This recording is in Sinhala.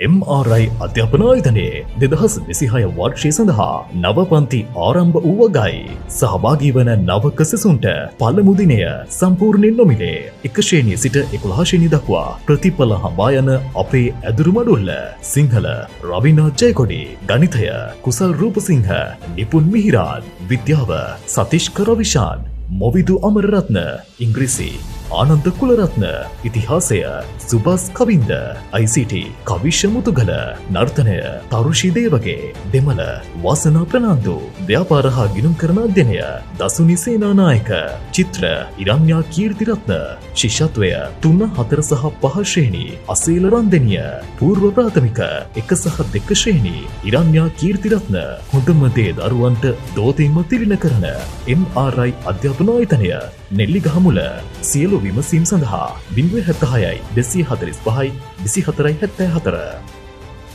MRI අධ්‍යාපනායතනයේ 2026 වර්ෂය සඳහා නව පන්ති ආරම්භ වූ වගයි. සහභාගී වන නවක සිසුන්ට පළමු දිනය සම්පූර්ණයෙන් නොමිලේ 1 ශ්‍රේණිය සිට 11 ශ්‍රේණිය දක්වා ප්‍රතිඵල හඹා යන අපේ ඇදුරු මඩුල්ල සිංහල රවිනා ජයකොඩි, ගණිතය කුසල් රූපසිංහ, නිපුන් මිහිරාන්, විද්‍යාව සතිෂ් කරවිශාන්, මොවිදු අමරරත්න, ඉංග්‍රීසි ආනන්ද කුලරත්න, ඉතිහාසය සුබස් කවින්ද, ICT කවිෂ මුතුගල, නර්තනය තරුෂි දේවගේ, දෙමළ වාසනා ප්‍රනාන්දු, ව්‍යාපාර හා ගිණුම් කරන අධ්‍යයනය දසුනි සේනානායක, චිත්‍ර ඉරන්‍යා කීර්තිරත්න, ශිෂ්‍යත්වය 3, 4 සහ 5 ශ්‍රේණි අසීල රන්දෙනිය, පූර්ව ප්‍රාථමික 1 සහ 2 ශ්‍රේණි ඉරන්‍යා කීර්තිරත්න. හොඳම දේ දරුවන්ට දෝතින්ම තිළින කරන MRI අධ්‍යාපනායතනය නෙල්ලිගහමුල. සියලු විමසීම් සඳහා 076 245 24 74